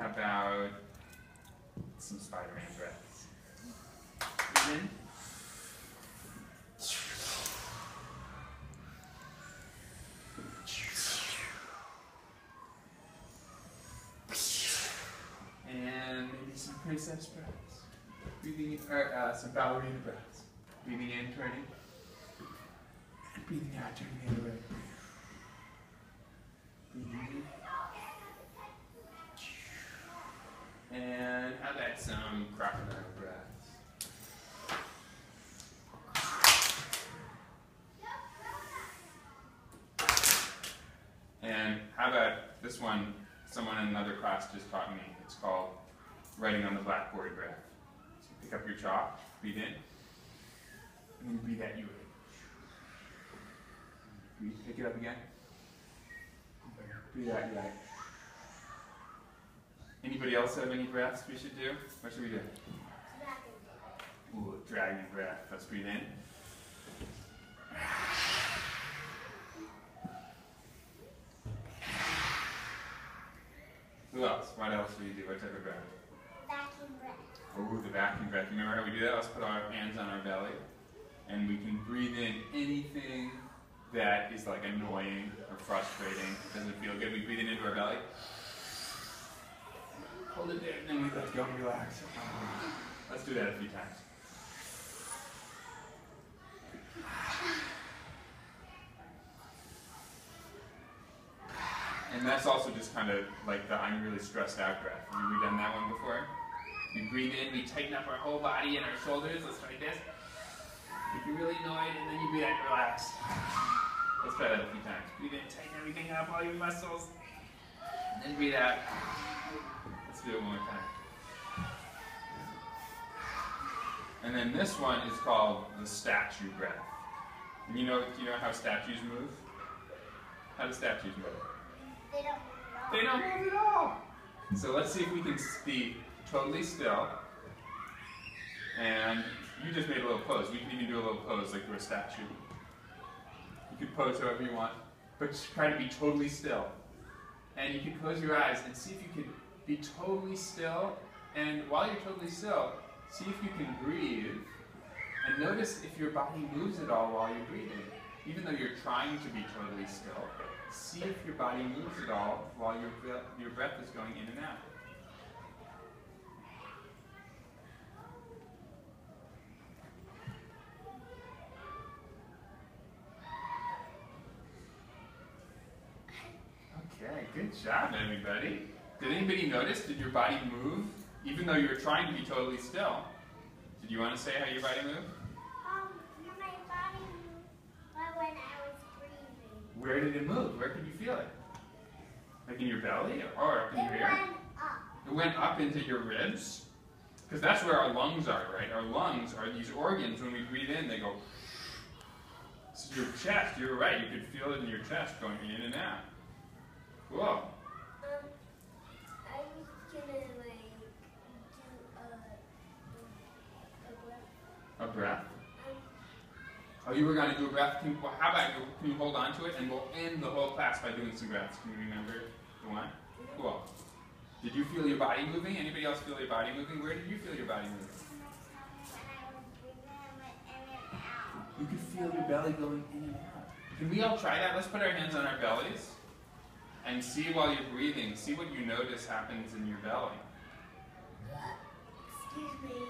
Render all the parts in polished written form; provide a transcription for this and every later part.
How about some Spider-Man breaths? Breathe in. And maybe some princess breaths. Breathing in, or some ballerina breaths. Breathing in, turning. And breathing out, turning the other way. Breathing in. And how about some crocodile breaths? And how about this one? Someone in another class just taught me. It's called writing on the blackboard breath. So you pick up your chalk, breathe in, and then breathe out you. Breathe, pick it up again. Breathe out you. Anybody else have any breaths we should do? What should we do? Ooh, dragon breath. Let's breathe in. Who else? What else do you do? What type of breath? Vacuum breath. Oh, the vacuum breath. Remember how we do that? Let's put our hands on our belly. And we can breathe in anything that is like annoying or frustrating, doesn't feel good. We breathe it into our belly. Hold it there, and then we let go and relax. Let's do that a few times. And that's also just kind of like the I'm really stressed out breath. Have we done that one before? We breathe in, we tighten up our whole body and our shoulders. Let's try this. If you're really annoyed, and then you breathe out and relax. Let's try that a few times. Breathe in, tighten everything up, all your muscles. And then breathe out. Let's do it one more time. And then this one is called the statue breath. And do you know how statues move? How do statues move? They don't move at all. They don't move at all. So let's see if we can be totally still. And you just made a little pose. We can even do a little pose like we're a statue. You can pose however you want, but just try to be totally still. And you can close your eyes and see if you can be totally still. And while you're totally still, see if you can breathe. And notice if your body moves at all while you're breathing. Even though you're trying to be totally still, see if your body moves at all while your breath is going in and out. Okay, good job, everybody. Did anybody notice? Did your body move even though you were trying to be totally still? Did you want to say how your body moved? My body moved when I was breathing. Where did it move? Where could you feel it? Like in your belly or up in your ear? It went up. It went up into your ribs? Because that's where our lungs are, right? Our lungs are these organs. When we breathe in, they go. This is your chest. You're right. You could feel it in your chest going in and out. Cool. I was gonna do A breath? Oh, you were going to do a breath? How about can you hold on to it and we'll end the whole class by doing some breaths. Can you remember the one? Cool. Did you feel your body moving? Anybody else feel your body moving? Where did you feel your body moving? You could feel your belly going in and out. Can we all try that? Let's put our hands on our bellies and see while you're breathing. See what you notice happens in your belly. Excuse me.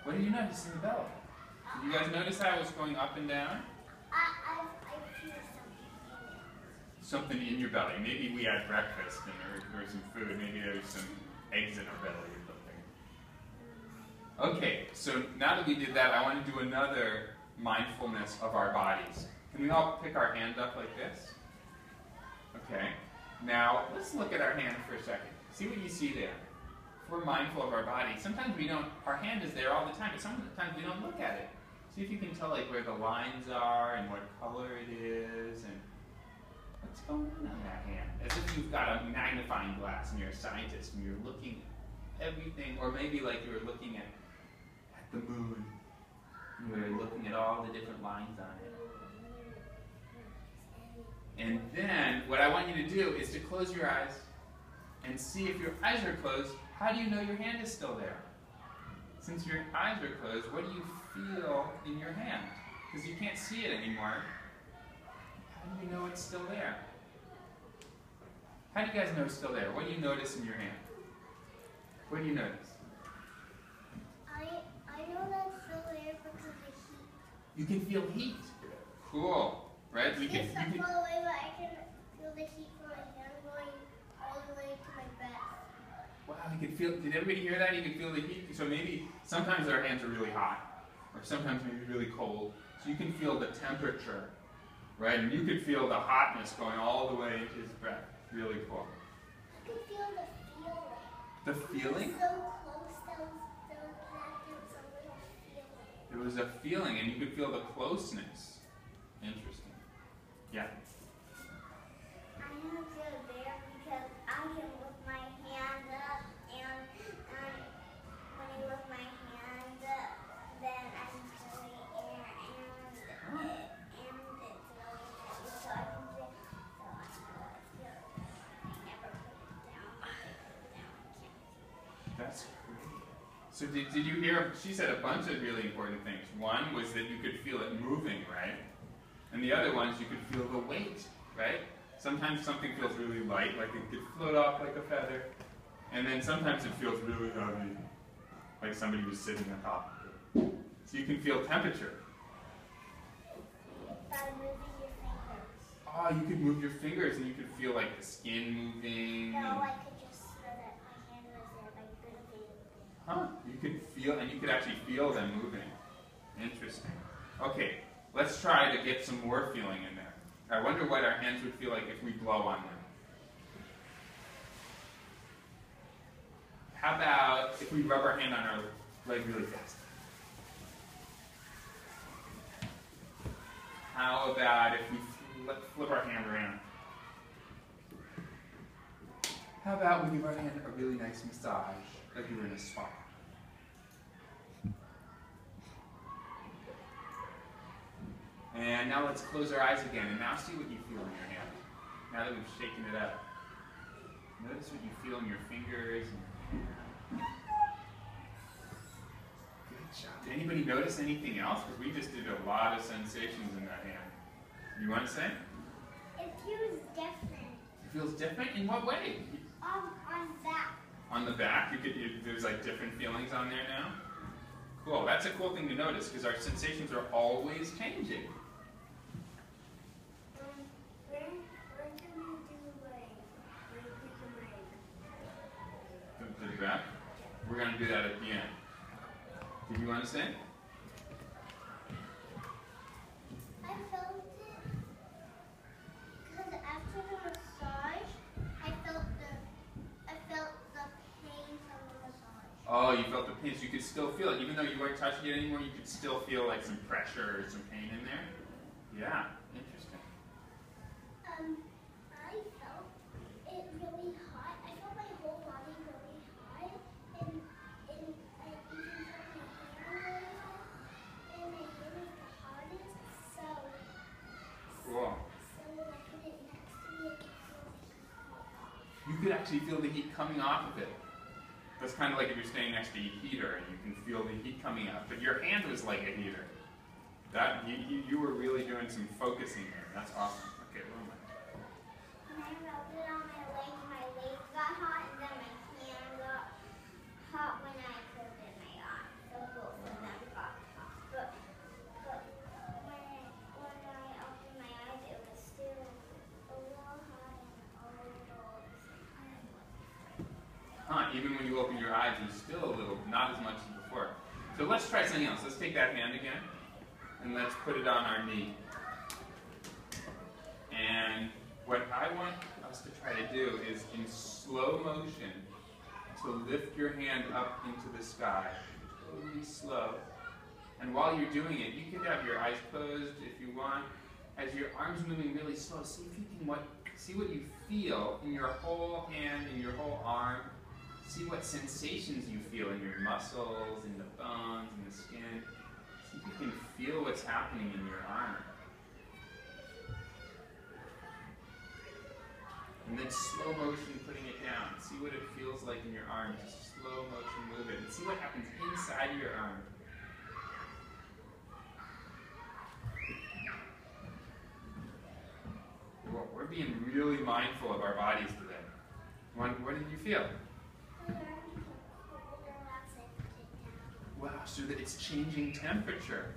What do you notice in the belly? Did you guys notice how it was going up and down? I feel something Something in your belly. Maybe we had breakfast and there was some food. Maybe there was some eggs in our belly or something. Okay, so now that we did that, I want to do another mindfulness of our bodies. Can we all pick our hand up like this? Okay. Now, let's look at our hand for a second. See what you see there. If we're mindful of our body, sometimes we don't, our hand is there all the time, but sometimes we don't look at it. See if you can tell like where the lines are and what color it is and what's going on that hand. As if you've got a magnifying glass and you're a scientist and you're looking at everything, or maybe like you were looking at the moon. You were looking at all the different lines on it. And then what I want you to do is to close your eyes and see if your eyes are closed. How do you know your hand is still there? Since your eyes are closed, what do you feel in your hand? Because you can't see it anymore. How do you know it's still there? How do you guys know it's still there? What do you notice in your hand? What do you notice? I know that's still there because of the heat. You can feel heat. Cool, right? It's not all the way, but I can feel the heat from my hand going all the way to my back. Wow, you can feel, did everybody hear that? You can feel the heat. So maybe sometimes our hands are really hot, or sometimes maybe really cold. So you can feel the temperature, right? And you could feel the hotness going all the way into his breath. Really cool. I can feel the feeling. The feeling? So close, there was a little feeling. There was a feeling, and you could feel the closeness. Interesting. Yeah. I don't feel there because I can lift my hand up, and when I lift my hand up, then I'm feeling air, and it's really heavy, so I can feel. So I know I feel it. I never put it down. I put it down. I can't. That's great. So did you hear, she said a bunch of really important things. One was that you could feel it moving, right? And the other ones, you could feel the weight, right? Sometimes something feels really light, like it could float off like a feather. And then sometimes it feels really heavy, like somebody was sitting on top of it. So you can feel temperature. By moving your fingers. Oh, you could move your fingers and you could feel like the skin moving. No, I could just know that my hand was there by good feeling. Huh? You could feel, and you could actually feel them moving. Interesting. Okay, let's try to get some more feeling in there. I wonder what our hands would feel like if we blow on them. How about if we rub our hand on our leg really fast? How about if we flip our hand around? How about we give our hand a really nice massage, like we were in a spa? And now let's close our eyes again, and now see what you feel in your hand. Now that we've shaken it up. Notice what you feel in your fingers and your hand. Good job. Did anybody notice anything else? Because we just did a lot of sensations in that hand. You want to say? It feels different. It feels different? In what way? On back. On the back? There's like different feelings on there now? Cool. That's a cool thing to notice because our sensations are always changing. Where can we do The back? We're going to do that at the end. Did you want to say? I felt it because after the massage, I felt the pain from the massage. Oh, you felt the pain, so you could still feel it. Even though you weren't touching it anymore, you could still feel like some pressure or some pain in there? Yeah, interesting. I felt it really hot. I felt my whole body really hot, and I even felt my hand really hot, and my hand was the hottest, so Cool. when I put it next to me, I could feel the heat. You could actually feel the heat coming off of it. That's kind of like if you're standing next to a heater and you can feel the heat coming up. But your hand was like a heater. You were really doing some focusing there. That's awesome. Okay, where am I? When I rubbed it on my legs got hot, and then my hand got hot when I put it in my eye. So both of them got hot. But when I opened my eyes, it was still a little hot and a little. Huh, even when you open your eyes, it's still a little, not as much as before. So let's try something else. Let's take that hand again, and let's put it on our knee. And what I want us to try to do is, in slow motion, to lift your hand up into the sky, totally slow. And while you're doing it, you can have your eyes closed if you want. As your arms moving really slow, see if you can see what you feel in your whole hand, in your whole arm. See what sensations you feel in your muscles, in the bones, in the skin. See if you can feel what's happening in your arm. And then slow motion putting it down. See what it feels like in your arm. Just slow motion move it. And see what happens inside of your arm. Well, we're being really mindful of our bodies today. What did you feel? Wow, so that it's changing temperature.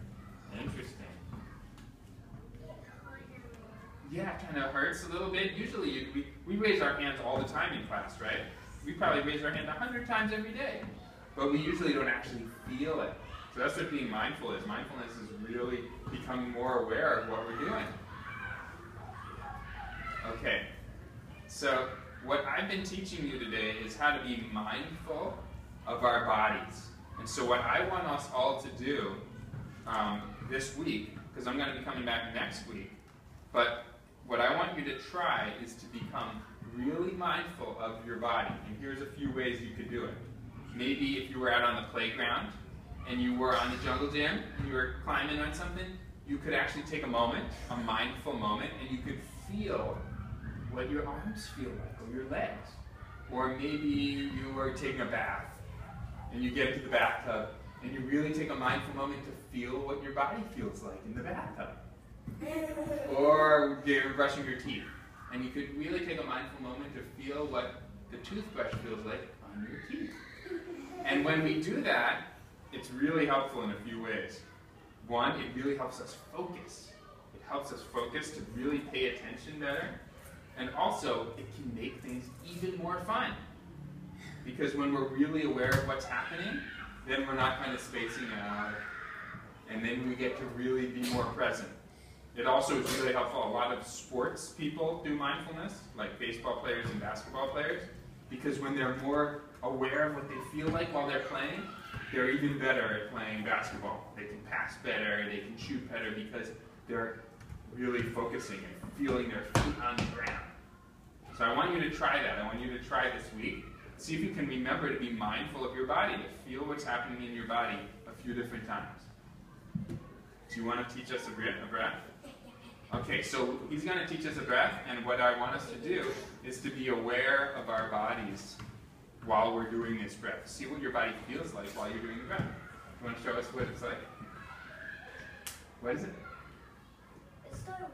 Interesting. Yeah, it kind of hurts a little bit. Usually we raise our hands all the time in class, right? We probably raise our hand 100 times every day. But we usually don't actually feel it. So that's what being mindful is. Mindfulness is really becoming more aware of what we're doing. Okay, so what I've been teaching you today is how to be mindful of our bodies. And so what I want us all to do this week, because I'm going to be coming back next week, but what I want you to try is to become really mindful of your body. And here's a few ways you could do it. Maybe if you were out on the playground and you were on the jungle gym and you were climbing on something, you could actually take a moment, a mindful moment, and you could feel what your arms feel like, or your legs. Or maybe you were taking a bath, and you get into the bathtub, and you really take a mindful moment to feel what your body feels like in the bathtub. Or you're brushing your teeth, and you could really take a mindful moment to feel what the toothbrush feels like on your teeth. And when we do that, it's really helpful in a few ways. One, it really helps us focus. It helps us focus to really pay attention better. And also, it can make things even more fun. Because when we're really aware of what's happening, then we're not kind of spacing out. And then we get to really be more present. It also is really helpful. A lot of sports people do mindfulness, like baseball players and basketball players, because when they're more aware of what they feel like while they're playing, they're even better at playing basketball. They can pass better, they can shoot better, because they're really focusing and feeling their feet on the ground. So I want you to try that. I want you to try this week. See if you can remember to be mindful of your body, to feel what's happening in your body a few different times. Do you want to teach us a breath? Okay, so he's going to teach us a breath, and what I want us to do is to be aware of our bodies while we're doing this breath. See what your body feels like while you're doing the breath. You want to show us what it's like? What is it? It's Star Wars.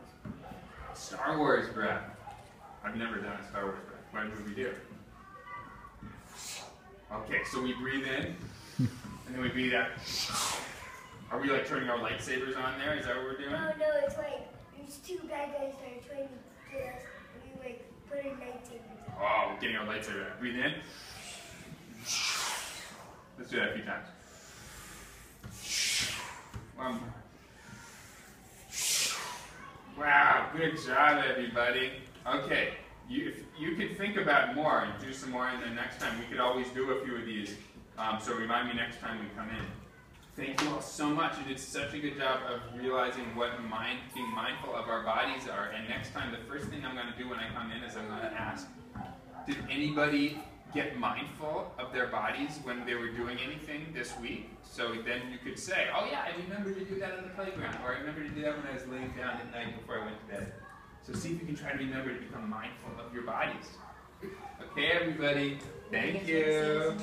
Star Wars breath. I've never done a Star Wars breath. What would we do? Okay, so we breathe in, and then we breathe out. Are we like turning our lightsabers on there? Is that what we're doing? No, it's like there's two bad guys that are trying to get us, and we like put in lightsabers on. Oh, we're getting our lightsaber out. Breathe in. Let's do that a few times. One more. Wow, good job, everybody. Okay, if you could think about more and do some more, and then next time we could always do a few of these. So remind me next time we come in. Thank you all so much. You did such a good job of realizing what being mindful of our bodies are. And next time, the first thing I'm going to do when I come in is I'm going to ask, did anybody get mindful of their bodies when they were doing anything this week? So then you could say, oh yeah, I remember to do that on the playground, or I remember to do that when I was laying down at night before I went to bed. So see if you can try to remember to become mindful of your bodies. Okay, everybody. Thank you.